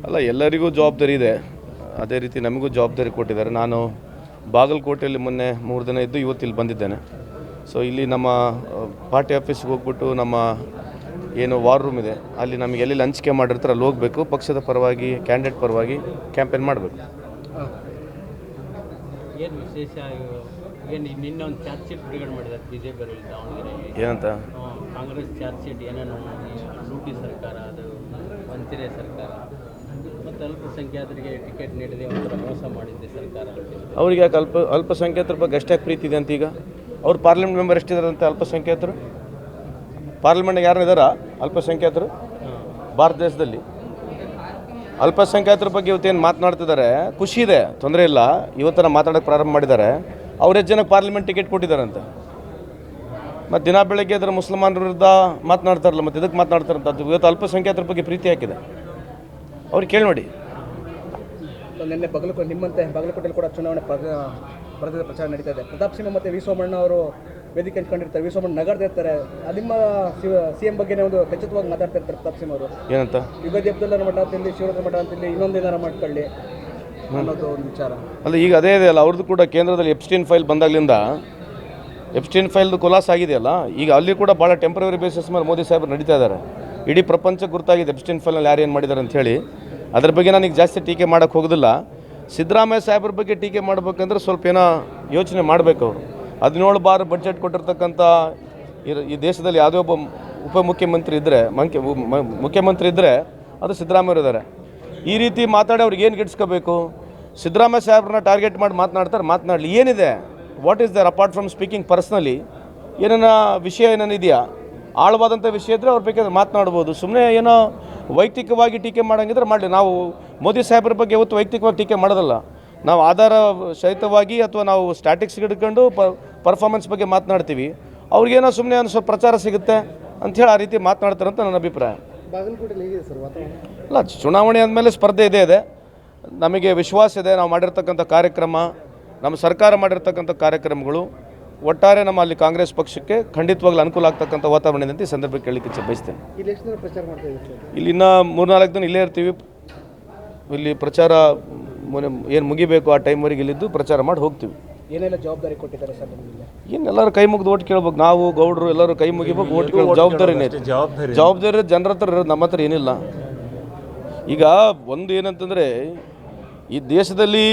ಅಲ್ಲ, ಎಲ್ಲರಿಗೂ ಜವಾಬ್ದಾರಿ ಇದೆ. ಅದೇ ರೀತಿ ನಮಗೂ ಜವಾಬ್ದಾರಿ ಕೊಟ್ಟಿದ್ದಾರೆ. ನಾನು ಬಾಗಲಕೋಟೆಯಲ್ಲಿ ಮೊನ್ನೆ 3 ದಿನ ಇದ್ದು ಇವತ್ತು ಇಲ್ಲಿ ಬಂದಿದ್ದೇನೆ. ಸೊ ಇಲ್ಲಿ ನಮ್ಮ ಪಾರ್ಟಿ ಆಫೀಸ್ಗೆ ಹೋಗ್ಬಿಟ್ಟು ನಮ್ಮ ಏನು ವಾರ್ ರೂಮ್ ಇದೆ ಅಲ್ಲಿ ನಮಗೆ ಎಲ್ಲಿ ಹಂಚಿಕೆ ಮಾಡಿರ್ತಾರೆ ಅಲ್ಲಿ ಹೋಗಬೇಕು. ಪಕ್ಷದ ಪರವಾಗಿ ಕ್ಯಾಂಡಿಡೇಟ್ ಪರವಾಗಿ ಕ್ಯಾಂಪೇನ್ ಮಾಡಬೇಕು. ಏನು ವಿಶೇಷ ನಿನ್ನೆ ಒಂದು ಚಾರ್ಜ್ ಶೀಟ್ ಬಿಡುಗಡೆ ಮಾಡಿದ್ದಾರೆ ಬಿಜೆಪಿ ದಾವಣಗೆರೆಗೆ. ಏನಂತ? ಕಾಂಗ್ರೆಸ್ ಚಾರ್ಜ್ ಶೀಟ್ ಏನೇನು ಲೂಟಿ ಸರ್ಕಾರ, ಅದು ವಂಚನೆ ಸರ್ಕಾರ ಮತ್ತು ಅಲ್ಪಸಂಖ್ಯಾತರಿಗೆ ಟಿಕೆಟ್ ನೀಡದೆ ಒಂಥರ ಮೋಸ ಮಾಡಿದ್ದೆ ಸರ್ಕಾರ. ಅವ್ರಿಗೆ ಯಾಕೆ ಅಲ್ಪಸಂಖ್ಯಾತರ ಬಗ್ಗೆ ಅಷ್ಟಾಗಿ ಪ್ರೀತಿ ಇದೆ ಅಂತ? ಈಗ ಅವ್ರು ಪಾರ್ಲಿಮೆಂಟ್ ಮೆಂಬರ್ ಎಷ್ಟಿದಾರಂತೆ ಅಲ್ಪಸಂಖ್ಯಾತರು? ಪಾರ್ಲಿಮೆಂಟ್ಗೆ ಯಾರು ಇದ್ದಾರಾ ಅಲ್ಪಸಂಖ್ಯಾತರು ಭಾರತ ದೇಶದಲ್ಲಿ? ಅಲ್ಪಸಂಖ್ಯಾತರ ಬಗ್ಗೆ ಇವತ್ತೇನು ಮಾತನಾಡ್ತಿದ್ದಾರೆ, ಖುಷಿ ಇದೆ, ತೊಂದರೆ ಇಲ್ಲ. ಇವತ್ತನ ಮಾತಾಡೋಕ್ಕೆ ಪ್ರಾರಂಭ ಮಾಡಿದ್ದಾರೆ. ಅವ್ರು ಎಷ್ಟು ಜನಕ್ಕೆ ಪಾರ್ಲಿಮೆಂಟ್ ಟಿಕೆಟ್ ಕೊಟ್ಟಿದ್ದಾರಂತೆ? ಮತ್ತು ದಿನ ಬೆಳಗ್ಗೆ ಅದರ ಮುಸಲ್ಮಾನರ ವಿರುದ್ಧ ಮಾತನಾಡ್ತಾರಲ್ಲ, ಮತ್ತು ಇದಕ್ಕೆ ಮಾತನಾಡ್ತಾರಂತ. ಇವತ್ತು ಅಲ್ಪಸಂಖ್ಯಾತರ ಬಗ್ಗೆ ಪ್ರೀತಿ ಹಾಕಿದೆ. ಅವ್ರಿಗೆ ಕೇಳಿ ನೋಡಿ. ನಿನ್ನೆ ಬಾಗಲಕೋಟೆಯಲ್ಲಿ ಕೂಡ ಚುನಾವಣೆ ಬರೆದ ಪ್ರಚಾರ ನಡೀತಾ ಇದೆ. ಪ್ರತಾಪ್ ಸಿಂಹ ಮತ್ತು ವಿ ಸೋಮಣ್ಣ ಅವರು ವೇದಿಕೆ ಹಂಚ್ಕೊಂಡಿರ್ತಾರೆ. ವಿ ಸೋಮಣ್ಣ ನಗರ್ತಾ ಇರ್ತಾರೆ. ನಿಮ್ಮ CM ಬಗ್ಗೆನೇ ಒಂದು ಖಚಿತವಾಗಿ ಮಾತಾಡ್ತಾ ಇರ್ತಾರೆ ಪ್ರತಾಪ್ ಸಿಂಹ ಅವರು. ಏನಂತ? ಯುಗಾದಿ ಅಬ್ದುಲ್ಲನ ಮಠ ಅಂತಿಲ್ಲಿ, ಶಿವರಾತ್ರಿ ಮಠ ಅಂತಿಲ್ಲಿ, ಇನ್ನೊಂದು ಏನಾರ ಮಾಡ್ಕೊಳ್ಳಿ ಅನ್ನೋದು ಒಂದು ವಿಚಾರ. ಅಲ್ಲ, ಈಗ ಅದೇ ಇದೆ ಅಲ್ಲ, ಅವ್ರದ್ದು ಕೂಡ ಕೇಂದ್ರದಲ್ಲಿ ಎಪ್ಸ್ಟೀನ್ ಫೈಲ್ ಬಂದಾಗಲಿಂದ ಎಪ್ಸ್ಟೀನ್ ಫೈಲ್ದು ಖುಲಾಸ ಆಗಿದೆಯಲ್ಲ, ಈಗ ಅಲ್ಲಿ ಕೂಡ ಭಾಳ ಟೆಂಪ್ರವರಿ ಬೇಸಿಸ್ ಮೇಲೆ ಮೋದಿ ಸಾಹೇಬರು ನಡೀತಾ ಇದ್ದಾರೆ. ಇಡೀ ಪ್ರಪಂಚಕ್ಕೆ ಗುರುತಾಗಿದೆ ಎಪ್ಸ್ಟೀನ್ ಫೈಲ್ನಲ್ಲಿ ಯಾರು ಏನು ಮಾಡಿದ್ದಾರೆ ಅಂಥೇಳಿ. ಅದ್ರ ಬಗ್ಗೆ ನನಗೆ ಜಾಸ್ತಿ ಟೀಕೆ ಮಾಡೋಕ್ಕೆ ಹೋಗೋದಿಲ್ಲ. ಸಿದ್ದರಾಮಯ್ಯ ಸಾಹೇಬ್ರ ಬಗ್ಗೆ ಟೀಕೆ ಮಾಡ್ಬೇಕಂದ್ರೆ ಸ್ವಲ್ಪ ಏನೋ ಯೋಚನೆ ಮಾಡಬೇಕು. ಅವರು 17 ಬಾರಿ ಬಡ್ಜೆಟ್ ಕೊಟ್ಟಿರ್ತಕ್ಕಂಥ ಈ ದೇಶದಲ್ಲಿ ಯಾವುದೇ ಒಬ್ಬ ಉಪಮುಖ್ಯಮಂತ್ರಿ ಇದ್ದರೆ, ಮುಖ್ಯಮಂತ್ರಿ ಇದ್ದರೆ ಅದು ಸಿದ್ದರಾಮಯ್ಯ ಇದ್ದಾರೆ. ಈ ರೀತಿ ಮಾತಾಡಿ ಅವ್ರಿಗೆ ಏನು ಗಿಡ್ಸ್ಕೋಬೇಕು? ಸಿದ್ದರಾಮಯ್ಯ ಸಾಹೇಬ್ರನ್ನ ಟಾರ್ಗೆಟ್ ಮಾಡಿ ಮಾತನಾಡಲಿ. ಏನಿದೆ? What is there apart from speaking personally? ಏನೇನ ವಿಷಯ ಏನೇನಿದೆಯಾ? ಆಳವಾದಂಥ ವಿಷಯ ಇದ್ದರೆ ಅವ್ರು ಬೇಕಾದ್ರೆ ಮಾತನಾಡ್ಬೋದು. ಸುಮ್ಮನೆ ಏನೋ ವೈಯಕ್ತಿಕವಾಗಿ ಟೀಕೆ ಮಾಡೋಂಗಿದ್ರೆ ಮಾಡಲಿ. ನಾವು ಮೋದಿ ಸಾಹೇಬ್ರ ಬಗ್ಗೆ ಯಾವತ್ತು ವೈಯಕ್ತಿಕವಾಗಿ ಟೀಕೆ ಮಾಡೋದಲ್ಲ. ನಾವು ಆಧಾರ ಸಹಿತವಾಗಿ ಅಥವಾ ನಾವು ಸ್ಟ್ಯಾಟಿಕ್ಸ್ ಹಿಡ್ಕೊಂಡು ಪರ್ಫಾರ್ಮೆನ್ಸ್ ಬಗ್ಗೆ ಮಾತನಾಡ್ತೀವಿ. ಅವ್ರಿಗೇನೋ ಸುಮ್ಮನೆ ಒಂದು ಸ್ವಲ್ಪ ಪ್ರಚಾರ ಸಿಗುತ್ತೆ ಅಂಥೇಳಿ ಆ ರೀತಿ ಮಾತನಾಡ್ತಾರಂತ ನನ್ನ ಅಭಿಪ್ರಾಯ. ಬಾಗಲಕೋಟೆಯಲ್ಲಿ ಹೇಗಿದೆ ಸರ್ ವಾತಾವರಣ? ಅಲ್ಲ, ಚುನಾವಣೆ ಆದಮೇಲೆ ಸ್ಪರ್ಧೆ ಇದೆ. ನಮಗೆ ವಿಶ್ವಾಸ ಇದೆ. ನಾವು ಮಾಡಿರ್ತಕ್ಕಂಥ ಕಾರ್ಯಕ್ರಮ, ನಮ್ಮ ಸರ್ಕಾರ ಮಾಡಿರ್ತಕ್ಕಂಥ ಕಾರ್ಯಕ್ರಮಗಳು ಒಟ್ಟಾರೆ ನಮ್ಮ ಅಲ್ಲಿ ಕಾಂಗ್ರೆಸ್ ಪಕ್ಷಕ್ಕೆ ಖಂಡಿತವಾಗ್ಲೂ ಅನುಕೂಲ ಆಗ್ತಕ್ಕಂಥ ವಾತಾವರಣ ಇದೆ ಅಂತ ಈ ಸಂದರ್ಭಕ್ಕೆ ಕೇಳಲಿಕ್ಕೆ ಬಯಸ್ತೇನೆ. ಪ್ರಚಾರ ಮಾಡ್ತಾ ಇದ್ದೀವಿ ಇಲ್ಲಿ ಇನ್ನೂ 3-4 ದಿನ ಇಲ್ಲೇ ಇರ್ತೀವಿ. ಇಲ್ಲಿ ಪ್ರಚಾರ ಏನು ಮುಗಿಬೇಕು ಆ ಟೈಮ್ವರೆಗೆ ಇಲ್ಲಿದ್ದು ಪ್ರಚಾರ ಮಾಡಿ ಹೋಗ್ತೀವಿ. ಏನೆಲ್ಲ ಜವಾಬ್ದಾರಿ ಕೊಟ್ಟಿದ್ದಾರೆ ಸರ್ ನಿಮಗೆ? ಏನು ಎಲ್ಲರೂ ಕೈ ಮುಗಿದು ಓಟ್ ಕೇಳ್ಬೇಕು. ನಾವು ಗೌಡರು ಎಲ್ಲರೂ ಕೈ ಮುಗಿಬೇಕು, ಓಟ್ ಕೇಳೋ ಜವಾಬ್ದಾರಿನೇ. ಜವಾಬ್ದಾರಿ ಜನರ ಹತ್ರ ಇರೋದು, ನಮ್ಮ ಹತ್ರ ಏನಿಲ್ಲ. ಈಗ ಒಂದು ಏನಂತಂದರೆ, ಈ ದೇಶದಲ್ಲಿ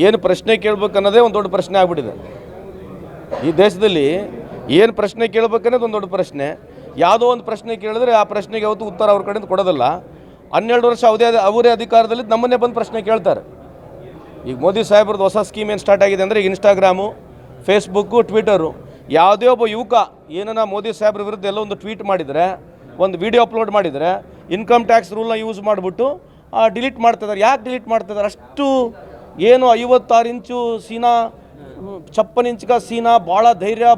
ಏನು ಪ್ರಶ್ನೆ ಕೇಳ್ಬೇಕು ಅನ್ನೋದೇ ಒಂದು ದೊಡ್ಡ ಪ್ರಶ್ನೆ ಆಗ್ಬಿಟ್ಟಿದೆ. ಈ ದೇಶದಲ್ಲಿ ಏನು ಪ್ರಶ್ನೆ ಕೇಳ್ಬೇಕನ್ನೋದು ಒಂದು ದೊಡ್ಡ ಪ್ರಶ್ನೆ. ಯಾವುದೋ ಒಂದು ಪ್ರಶ್ನೆ ಕೇಳಿದ್ರೆ ಆ ಪ್ರಶ್ನೆಗೆ ಯಾವತ್ತೂ ಉತ್ತರ ಅವ್ರ ಕಡೆಯಿಂದ ಕೊಡೋದಿಲ್ಲ. 12 ವರ್ಷ ಅವರೇ ಅಧಿಕಾರದಲ್ಲಿ ನಮ್ಮನ್ನೇ ಬಂದು ಪ್ರಶ್ನೆ ಕೇಳ್ತಾರೆ. ಈಗ ಮೋದಿ ಸಾಹೇಬ್ರದ್ದು ಹೊಸ ಸ್ಕೀಮ್ ಏನು ಸ್ಟಾರ್ಟ್ ಆಗಿದೆ ಅಂದರೆ, ಈಗ ಇನ್ಸ್ಟಾಗ್ರಾಮು, ಫೇಸ್ಬುಕ್ಕು, ಟ್ವಿಟರು. ಯಾವುದೇ ಒಬ್ಬ ಯುವಕ ಏನನ್ನ ಮೋದಿ ಸಾಹೇಬ್ರ ವಿರುದ್ಧ ಎಲ್ಲ ಒಂದು ಟ್ವೀಟ್ ಮಾಡಿದರೆ, ಒಂದು ವಿಡಿಯೋ ಅಪ್ಲೋಡ್ ಮಾಡಿದರೆ, ಇನ್ಕಮ್ ಟ್ಯಾಕ್ಸ್ ರೂಲ್ನ ಯೂಸ್ ಮಾಡಿಬಿಟ್ಟು ಡಿಲೀಟ್ ಮಾಡ್ತಿದ್ದಾರೆ. ಯಾಕೆ ಡಿಲೀಟ್ ಮಾಡ್ತಿದ್ದಾರೆ? ಅಷ್ಟು ಏನು 56 ಇಂಚು ಸೀನಾ, 56 ಇಂಚಿಗ ಸೀನಾ, ಭಾಳ ಧೈರ್ಯ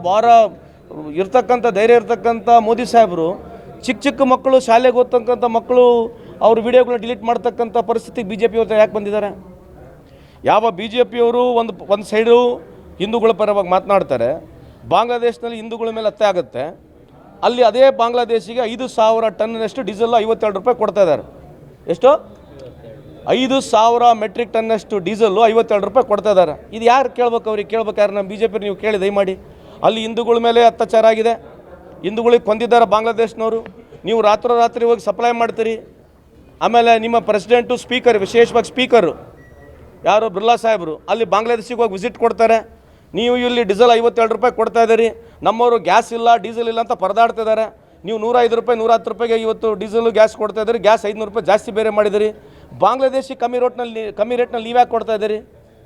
ಇರ್ತಕ್ಕಂಥ ಮೋದಿ ಸಾಹೇಬರು ಚಿಕ್ಕ ಮಕ್ಕಳು, ಶಾಲೆಗೆ ಓದ್ತಕ್ಕಂಥ ಮಕ್ಕಳು ಅವ್ರ ವಿಡಿಯೋಗಳನ್ನ ಡಿಲೀಟ್ ಮಾಡ್ತಕ್ಕಂಥ ಪರಿಸ್ಥಿತಿಗೆ BJP ಅವ್ರು ಯಾಕೆ ಬಂದಿದ್ದಾರೆ? ಯಾವ BJPಯವರು ಒಂದು ಸೈಡು ಹಿಂದೂಗಳ ಪರವಾಗಿ ಮಾತನಾಡ್ತಾರೆ, ಬಾಂಗ್ಲಾದೇಶದಲ್ಲಿ ಹಿಂದೂಗಳ ಮೇಲೆ ಹತ್ಯೆ ಆಗುತ್ತೆ. ಅಲ್ಲಿ ಅದೇ ಬಾಂಗ್ಲಾದೇಶಿಗೆ 5,000 ಟನ್ನಷ್ಟು ಡೀಸೆಲ್ 52 ರೂಪಾಯಿ ಕೊಡ್ತಾ ಇದ್ದಾರೆ. ಎಷ್ಟು? 5,000 ಮೆಟ್ರಿಕ್ ಟನ್ನಷ್ಟು ಡೀಸೆಲ್ಲು 52 ರೂಪಾಯಿ ಕೊಡ್ತಾ ಇದ್ದಾರೆ. ಇದು ಯಾರು ಕೇಳ್ಬೇಕು? ಅವ್ರಿಗೆ ಕೇಳ್ಬೇಕು ಯಾರು? ನಮ್ಮ BJP ನೀವು ಕೇಳಿ ದಯಮಾಡಿ. ಅಲ್ಲಿ ಹಿಂದೂಗಳ ಮೇಲೆ ಅತ್ಯಾಚಾರ ಆಗಿದೆ, ಹಿಂದೂಗಳಿಗೆ ಕೊಂದಿದ್ದಾರೆ ಬಾಂಗ್ಲಾದೇಶನವರು. ನೀವು ರಾತ್ರಿ ಹೋಗಿ ಸಪ್ಲೈ ಮಾಡ್ತೀರಿ. ಆಮೇಲೆ ನಿಮ್ಮ ಪ್ರೆಸಿಡೆಂಟು, ಸ್ಪೀಕರ್, ವಿಶೇಷವಾಗಿ ಸ್ಪೀಕರು ಯಾರು ಬಿರ್ಲಾ ಸಾಹೇಬರು ಅಲ್ಲಿ ಬಾಂಗ್ಲಾದೇಶಿಗೆ ಹೋಗಿ ವಿಸಿಟ್ ಕೊಡ್ತಾರೆ. ನೀವು ಇಲ್ಲಿ ಡೀಸೆಲ್ 52 ರೂಪಾಯಿ ಕೊಡ್ತಾ ಇದ್ದೀರಿ, ನಮ್ಮವರು ಗ್ಯಾಸ್ ಇಲ್ಲ, ಡೀಸೆಲ್ ಇಲ್ಲ ಅಂತ ಪರದಾಡ್ತಿದ್ದಾರೆ. ನೀವು 105 ರೂಪಾಯಿ 110 ರೂಪಾಯಿಗೆ ಇವತ್ತು ಡೀಸೆಲು ಗ್ಯಾಸ್ ಕೊಡ್ತಾ ಇದ್ದೀರಿ. ಗ್ಯಾಸ್ 500 ರೂಪಾಯಿ ಜಾಸ್ತಿ ಬೇರೆ ಮಾಡಿದಿರಿ. ಬಾಂಗ್ಲಾದೇಶಿ ಕಮ್ಮಿ ರೇಟ್ನಲ್ಲಿ ನೀವು ಯಾಕೆ ಕೊಡ್ತಾ ಇದ್ದೀರಿ?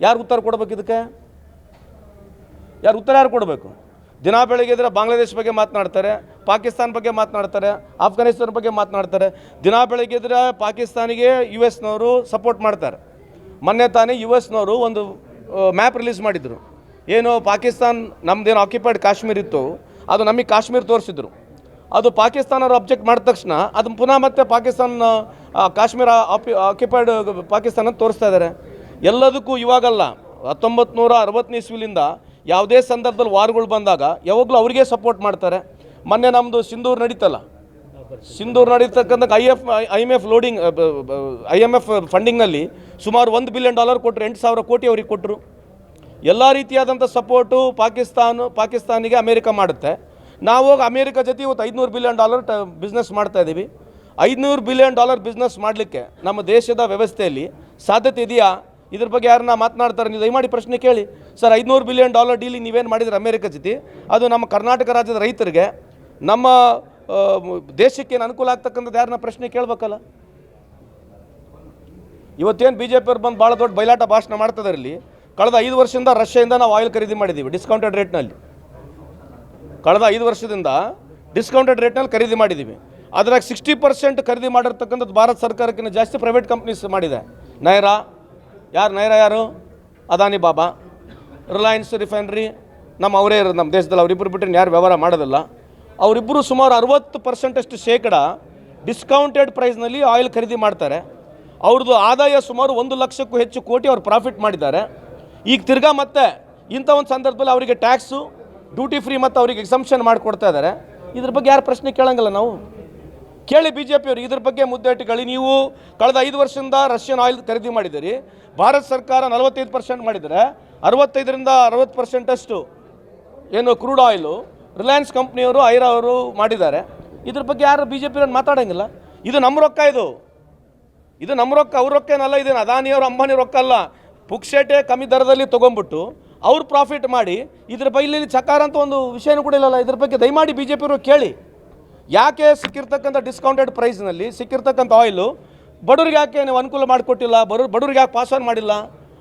ಯಾರು ಉತ್ತರ ಕೊಡಬೇಕು ಇದಕ್ಕೆ? ಯಾರು ಕೊಡಬೇಕು? ದಿನ ಬೆಳಗ್ಗೆ ಇದ್ರೆ ಬಾಂಗ್ಲಾದೇಶ ಬಗ್ಗೆ ಮಾತನಾಡ್ತಾರೆ, ಪಾಕಿಸ್ತಾನ ಬಗ್ಗೆ ಮಾತನಾಡ್ತಾರೆ, ಆಫ್ಘಾನಿಸ್ತಾನ ಬಗ್ಗೆ ಮಾತನಾಡ್ತಾರೆ. ದಿನ ಬೆಳಗ್ಗೆ ಇದ್ರೆ ಪಾಕಿಸ್ತಾನಿಗೆ US ನವರು ಸಪೋರ್ಟ್ ಮಾಡ್ತಾರೆ. ಮೊನ್ನೆ ತಾನೇ US ನವರು ಒಂದು ಮ್ಯಾಪ್ ರಿಲೀಸ್ ಮಾಡಿದರು. ಏನು ಪಾಕಿಸ್ತಾನ ನಮ್ಮದೇನು ಆಕ್ಯುಪೈಡ್ ಕಾಶ್ಮೀರ ಇತ್ತು, ಅದು ನಮಗೆ ಕಾಶ್ಮೀರ ತೋರಿಸಿದ್ರು. ಅದು ಪಾಕಿಸ್ತಾನರು ಅಬ್ಜೆಕ್ಟ್ ಮಾಡಿದ ತಕ್ಷಣ ಅದು ಪುನಃ ಮತ್ತೆ ಪಾಕಿಸ್ತಾನ ಕಾಶ್ಮೀರ ಆಕ್ಯುಪೈಡ್ ಪಾಕಿಸ್ತಾನ ತೋರಿಸ್ತಾ ಇದ್ದಾರೆ. ಎಲ್ಲದಕ್ಕೂ ಇವಾಗಲ್ಲ, 1960ನೇ ಇಸ್ವಿಲಿಂದ ಯಾವುದೇ ಸಂದರ್ಭದಲ್ಲಿ ವಾರ್ಗಳು ಬಂದಾಗ ಯಾವಾಗಲೂ ಅವರಿಗೆ ಸಪೋರ್ಟ್ ಮಾಡ್ತಾರೆ. ಮೊನ್ನೆ ನಮ್ಮದು ಸಿಂಧೂರು ನಡೀತಲ್ಲ, ಸಿಂಧೂರು ನಡೀತಕ್ಕಂಥ IMF ಲೋಡಿಂಗ್ IMF ಫಂಡಿಂಗ್ನಲ್ಲಿ ಸುಮಾರು $1 ಬಿಲಿಯನ್ ಕೊಟ್ಟರು, 8,000 ಕೋಟಿ ಅವ್ರಿಗೆ ಕೊಟ್ಟರು. ಎಲ್ಲ ರೀತಿಯಾದಂಥ ಸಪೋರ್ಟು ಪಾಕಿಸ್ತಾನಿಗೆ ಅಮೇರಿಕ ಮಾಡುತ್ತೆ. ನಾವು ಅಮೇರಿಕ ಜೊತೆ ಇವತ್ತು $500 ಬಿಲಿಯನ್ ಬಿಸ್ನೆಸ್ ಮಾಡ್ತಾಯಿದ್ದೀವಿ. $500 ಬಿಲಿಯನ್ ಬಿಸ್ನೆಸ್ ಮಾಡಲಿಕ್ಕೆ ನಮ್ಮ ದೇಶದ ವ್ಯವಸ್ಥೆಯಲ್ಲಿ ಸಾಧ್ಯತೆ ಇದೆಯಾ? ಇದ್ರ ಬಗ್ಗೆ ಯಾರನ್ನ ಮಾತನಾಡ್ತಾರೆ, ನೀವು ದಯಮಾಡಿ ಪ್ರಶ್ನೆ ಕೇಳಿ. ಸರ್, $500 ಬಿಲಿಯನ್ ಡೀಲಿಂಗ್ ನೀವೇನು ಮಾಡಿದ್ರೆ ಅಮೇರಿಕ ಜೊತೆ, ಅದು ನಮ್ಮ ಕರ್ನಾಟಕ ರಾಜ್ಯದ ರೈತರಿಗೆ, ನಮ್ಮ ದೇಶಕ್ಕೇನು ಅನುಕೂಲ ಆಗ್ತಕ್ಕಂಥದ್ದು ಯಾರನ್ನ ಪ್ರಶ್ನೆ ಕೇಳಬೇಕಲ್ಲ. ಇವತ್ತೇನು BJP ಅವ್ರು ಬಂದು ಭಾಳ ದೊಡ್ಡ ಬಯಲಾಟ ಭಾಷಣ ಮಾಡ್ತಿದ್ದಾರೆ. ಇಲ್ಲಿ ಕಳೆದ 5 ವರ್ಷದಿಂದ ರಷ್ಯಾದಿಂದ ನಾವು ಆಯಿಲ್ ಖರೀದಿ ಮಾಡಿದ್ದೀವಿ ಡಿಸ್ಕೌಂಟೆಡ್ ರೇಟ್ನಲ್ಲಿ. ಕಳೆದ 5 ವರ್ಷದಿಂದ ಡಿಸ್ಕೌಂಟೆಡ್ ರೇಟ್ನಲ್ಲಿ ಖರೀದಿ ಮಾಡಿದ್ದೀವಿ. ಅದ್ರಾಗ 60% ಖರೀದಿ ಮಾಡಿರ್ತಕ್ಕಂಥದ್ದು ಭಾರತ ಸರ್ಕಾರಕ್ಕಿಂತ ಜಾಸ್ತಿ ಪ್ರೈವೇಟ್ ಕಂಪ್ನೀಸ್ ಮಾಡಿದೆ. ನೈರಾ ಯಾರು? ಅದಾನಿ ಬಾಬಾ, ರಿಲಯನ್ಸ್ ರಿಫೈನರಿ ನಮ್ಮ ಅವರೇ ಇರೋದು ನಮ್ಮ ದೇಶದಲ್ಲಿ. ಅವರಿಬ್ಬರು ಬಿಟ್ಟರೆ ಯಾರು ವ್ಯವಹಾರ ಮಾಡೋದಿಲ್ಲ. ಅವರಿಬ್ಬರು ಸುಮಾರು 60% ಶೇಕಡ ಡಿಸ್ಕೌಂಟೆಡ್ ಪ್ರೈಸ್ನಲ್ಲಿ ಆಯಿಲ್ ಖರೀದಿ ಮಾಡ್ತಾರೆ. ಅವ್ರದ್ದು ಆದಾಯ ಸುಮಾರು 1 ಲಕ್ಷಕ್ಕೂ ಹೆಚ್ಚು ಕೋಟಿ ಅವ್ರು ಪ್ರಾಫಿಟ್ ಮಾಡಿದ್ದಾರೆ. ಈಗ ತಿರ್ಗಾ ಮತ್ತೆ ಇಂಥ ಒಂದು ಸಂದರ್ಭದಲ್ಲಿ ಅವರಿಗೆ ಟ್ಯಾಕ್ಸು, ಡ್ಯೂಟಿ ಫ್ರೀ ಮತ್ತು ಅವರಿಗೆ ಎಕ್ಸಂಪ್ಷನ್ ಮಾಡಿಕೊಡ್ತಾ ಇದ್ದಾರೆ. ಇದ್ರ ಬಗ್ಗೆ ಯಾರು ಪ್ರಶ್ನೆ ಕೇಳಂಗಿಲ್ಲ. ನಾವು ಕೇಳಿ BJP ಅವರು ಇದ್ರ ಬಗ್ಗೆ ಮುದ್ದೆಟ್ಟಿಗಳು. ನೀವು ಕಳೆದ 5 ವರ್ಷದಿಂದ ರಷ್ಯನ್ ಆಯಿಲ್ ಖರೀದಿ ಮಾಡಿದ್ದೀರಿ. ಭಾರತ ಸರ್ಕಾರ 45% ಮಾಡಿದರೆ 65ರಿಂದ 60% ಏನು ಕ್ರೂಡ್ ಆಯಿಲು ರಿಲಯನ್ಸ್ ಕಂಪ್ನಿಯವರು ಐರಾ ಅವರು ಮಾಡಿದ್ದಾರೆ. ಇದ್ರ ಬಗ್ಗೆ ಯಾರು BJP ಅವ್ರು ಮಾತಾಡೋಂಗಿಲ್ಲ. ಇದು ನಮ್ಮ ರೊಕ್ಕ, ಇದು ನಮ್ಮ ರೊಕ್ಕ, ಅವ್ರ ರೊಕ್ಕ ಏನಲ್ಲ. ಇದೇನು ಅದಾನಿಯವರು ಅಂಬಾನಿ ರೊಕ್ಕ ಅಲ್ಲ. ಪುಕ್ಸೇಟೆ ಕಮ್ಮಿ ದರದಲ್ಲಿ ತೊಗೊಂಡ್ಬಿಟ್ಟು ಅವ್ರು ಪ್ರಾಫಿಟ್ ಮಾಡಿ ಇದ್ರ ಬೈಲಿ ಚಕಾರ ಅಂತ ಒಂದು ವಿಷಯನೂ ಕೂಡ ಇಲ್ಲಲ್ಲ. ಇದ್ರ ಬಗ್ಗೆ ದಯಮಾಡಿ BJP ಅವರು ಕೇಳಿ. ಯಾಕೆ ಸಿಕ್ಕಿರ್ತಕ್ಕಂಥ ಡಿಸ್ಕೌಂಟೆಡ್ ಪ್ರೈಸ್ನಲ್ಲಿ ಸಿಕ್ಕಿರ್ತಕ್ಕಂಥ ಆಯಿಲು ಬಡವ್ರಿಗೆ ಯಾಕೆ ನೀವು ಅನುಕೂಲ ಮಾಡಿಕೊಟ್ಟಿಲ್ಲ, ಬಡವ್ರಿಗೆ ಯಾಕೆ ಪಾಸ್ ಆನ್ ಮಾಡಿಲ್ಲ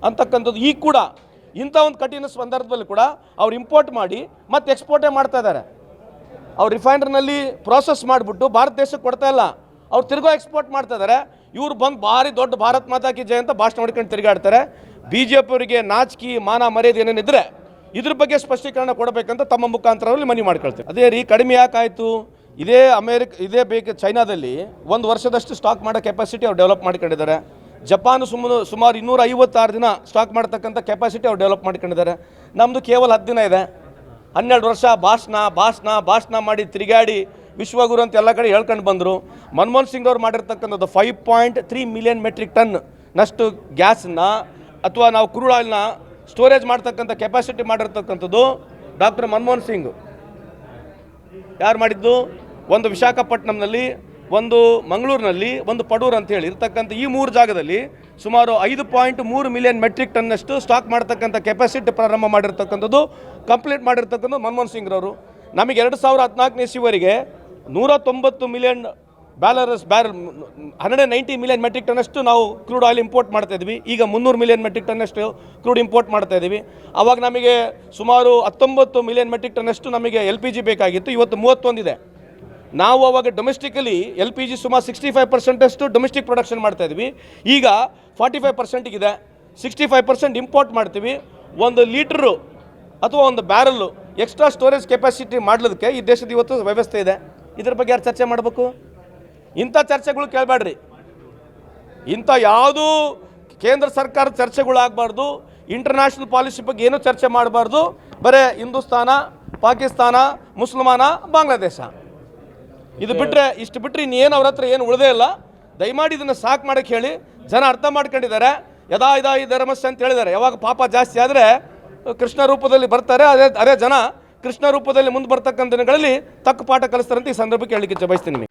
ಅಂತಕ್ಕಂಥದ್ದು. ಈಗ ಕೂಡ ಇಂಥ ಒಂದು ಕಠಿಣ ಸಂದರ್ಭದಲ್ಲಿ ಕೂಡ ಅವ್ರು ಇಂಪೋರ್ಟ್ ಮಾಡಿ ಮತ್ತು ಎಕ್ಸ್ಪೋರ್ಟೇ ಮಾಡ್ತಾ ಇದ್ದಾರೆ. ಅವ್ರು ರಿಫೈನರ್ನಲ್ಲಿ ಪ್ರೋಸೆಸ್ ಮಾಡಿಬಿಟ್ಟು ಭಾರತ ದೇಶಕ್ಕೆ ಕೊಡ್ತಾ ಇಲ್ಲ, ಅವ್ರು ತಿರ್ಗೋ ಎಕ್ಸ್ಪೋರ್ಟ್ ಮಾಡ್ತಾ ಇದ್ದಾರೆ. ಇವ್ರು ಬಂದು ಭಾರಿ ದೊಡ್ಡ ಭಾರತ್ ಮಾತಾ ಕಿ ಜಯ ಅಂತ ಭಾಷಣ ಮಾಡ್ಕೊಂಡು ತಿರುಗಾಡ್ತಾರೆ. BJP ಅವರಿಗೆ ನಾಚಿಕೆ ಮಾನ ಮರ್ಯಾದೆ ಏನೇನಿದ್ರೆ ಇದ್ರ ಬಗ್ಗೆ ಸ್ಪಷ್ಟೀಕರಣ ಕೊಡಬೇಕಂತ ತಮ್ಮ ಮುಖಾಂತರದಲ್ಲಿ ಮನವಿ ಮಾಡ್ಕೊಳ್ತೀವಿ. ಅದೇ ರೀ, ಕಡಿಮೆ ಯಾಕಾಯಿತು? ಇದೇ ಬೇಕು ಚೈನಾದಲ್ಲಿ 1 ವರ್ಷದಷ್ಟು ಸ್ಟಾಕ್ ಮಾಡೋ ಕೆಪಾಸಿಟಿ ಅವ್ರು ಡೆವಲಪ್ ಮಾಡ್ಕೊಂಡಿದ್ದಾರೆ. ಜಪಾನ್ ಸುಮಾರು 256 ದಿನ ಸ್ಟಾಕ್ ಮಾಡ್ತಕ್ಕಂಥ ಕೆಪಾಸಿಟಿ ಅವ್ರು ಡೆವಲಪ್ ಮಾಡ್ಕೊಂಡಿದ್ದಾರೆ. ನಮ್ಮದು ಕೇವಲ 10 ದಿನ ಇದೆ. 12 ವರ್ಷ ಭಾಷಣ ಮಾಡಿ ತಿರುಗಾಡಿ ವಿಶ್ವಗುರು ಅಂತ ಎಲ್ಲ ಕಡೆ ಹೇಳ್ಕೊಂಡು ಬಂದರು. ಮನಮೋಹನ್ ಸಿಂಗ್ ಅವ್ರು ಮಾಡಿರ್ತಕ್ಕಂಥದ್ದು 5.3 ಮಿಲಿಯನ್ ಮೆಟ್ರಿಕ್ ಟನ್ ನಷ್ಟು ಗ್ಯಾಸನ್ನ ಅಥವಾ ನಾವು ಕ್ರೂಡ್ ಆಯಿಲ್ನ ಸ್ಟೋರೇಜ್ ಮಾಡ್ತಕ್ಕಂಥ ಕೆಪಾಸಿಟಿ ಮಾಡಿರ್ತಕ್ಕಂಥದ್ದು ಡಾಕ್ಟರ್ ಮನಮೋಹನ್ ಸಿಂಗ್. ಯಾರು ಮಾಡಿದ್ದು? ಒಂದು ವಿಶಾಖಪಟ್ಟಣಂನಲ್ಲಿ, ಒಂದು ಮಂಗಳೂರಿನಲ್ಲಿ, ಒಂದು ಪಡೂರು ಅಂತೇಳಿ ಇರ್ತಕ್ಕಂಥ ಈ 3 ಜಾಗದಲ್ಲಿ ಸುಮಾರು 5.3 ಮಿಲಿಯನ್ ಮೆಟ್ರಿಕ್ ಟನ್ನಷ್ಟು ಸ್ಟಾಕ್ ಮಾಡ್ತಕ್ಕಂಥ ಕೆಪಾಸಿಟಿ ಪ್ರಾರಂಭ ಮಾಡಿರ್ತಕ್ಕಂಥದ್ದು, ಕಂಪ್ಲೀಟ್ ಮಾಡಿರ್ತಕ್ಕಂಥದ್ದು ಮನಮೋಹನ್ ಸಿಂಗ್ರವರು. ನಮಗೆ 2014ನೇ ಇಸ್ವಿವರೆಗೆ 190 ಮಿಲಿಯನ್ ಬ್ಯಾರಲ್ 190 ಮಿಲಿಯನ್ ಮೆಟ್ರಿಕ್ ಟನ್ನಷ್ಟು ನಾವು ಕ್ರೂಡ್ ಆಯಿಲ್ ಇಂಪೋರ್ಟ್ ಮಾಡ್ತಾ ಇದ್ವಿ. ಈಗ 300 ಮಿಲಿಯನ್ ಮೆಟ್ರಿಕ್ ಟನ್ನಷ್ಟು ಕ್ರೂಡ್ ಇಂಪೋರ್ಟ್ ಮಾಡ್ತಾ ಇದ್ದೀವಿ. ಆವಾಗ ನಮಗೆ ಸುಮಾರು 19 ಮಿಲಿಯನ್ ಮೆಟ್ರಿಕ್ ಟನ್ನಷ್ಟು ನಮಗೆ LPG ಬೇಕಾಗಿತ್ತು. ಇವತ್ತು 31 ಇದೆ. ನಾವು ಅವಾಗ ಡೊಮೆಸ್ಟಿಕಲಿ LPG ಸುಮಾರು 65% ಡೊಮೆಸ್ಟಿಕ್ ಪ್ರೊಡಕ್ಷನ್ ಮಾಡ್ತಾ ಇದ್ವಿ. ಈಗ 45% ಇದೆ. 65% ಇಂಪೋರ್ಟ್ ಮಾಡ್ತೀವಿ. 1 ಲೀಟ್ರು ಅಥವಾ 1 ಬ್ಯಾರಲ್ಲು ಎಕ್ಸ್ಟ್ರಾ ಸ್ಟೋರೇಜ್ ಕೆಪಾಸಿಟಿ ಮಾಡಲಿಕ್ಕೆ ಈ ದೇಶದ ಇವತ್ತು ವ್ಯವಸ್ಥೆ ಇದೆ. ಇದ್ರ ಬಗ್ಗೆ ಯಾರು ಚರ್ಚೆ ಮಾಡಬೇಕು? ಇಂಥ ಚರ್ಚೆಗಳು ಕೇಳಬೇಡ್ರಿ. ಇಂಥ ಯಾವುದೂ ಕೇಂದ್ರ ಸರ್ಕಾರದ ಚರ್ಚೆಗಳು ಆಗಬಾರ್ದು. ಇಂಟರ್ನ್ಯಾಷನಲ್ ಪಾಲಿಸಿ ಬಗ್ಗೆ ಏನೂ ಚರ್ಚೆ ಮಾಡಬಾರ್ದು. ಬರೀ ಹಿಂದೂಸ್ತಾನ, ಪಾಕಿಸ್ತಾನ, ಮುಸಲ್ಮಾನ, ಬಾಂಗ್ಲಾದೇಶ ಇಷ್ಟು ಬಿಟ್ಟರೆ ಇನ್ನೇನು ಅವ್ರ ಹತ್ರ ಏನು ಉಳಿದೇ ಇಲ್ಲ. ದಯಮಾಡಿ ಇದನ್ನು ಸಾಕು ಮಾಡೋಕ್ಕೆ ಹೇಳಿ. ಜನ ಅರ್ಥ ಮಾಡ್ಕೊಂಡಿದ್ದಾರೆ. ಯದಾ ಇದಾ ಈ ಧರ್ಮಸ್ಯ ಅಂತ ಹೇಳಿದ್ದಾರೆ. ಯಾವಾಗ ಪಾಪ ಜಾಸ್ತಿ ಆದರೆ ಕೃಷ್ಣ ರೂಪದಲ್ಲಿ ಬರ್ತಾರೆ. ಅದೇ ಜನ ಕೃಷ್ಣ ರೂಪದಲ್ಲಿ ಮುಂದೆ ಬರ್ತಕ್ಕಂಥ ದಿನಗಳಲ್ಲಿ ತಕ್ಕ ಪಾಠ ಕಲಿಸ್ತಾರಂತ ಈ ಸಂದರ್ಭಕ್ಕೆ ಹೇಳಲಿಕ್ಕೆ ಬಯಸ್ತೀನಿ.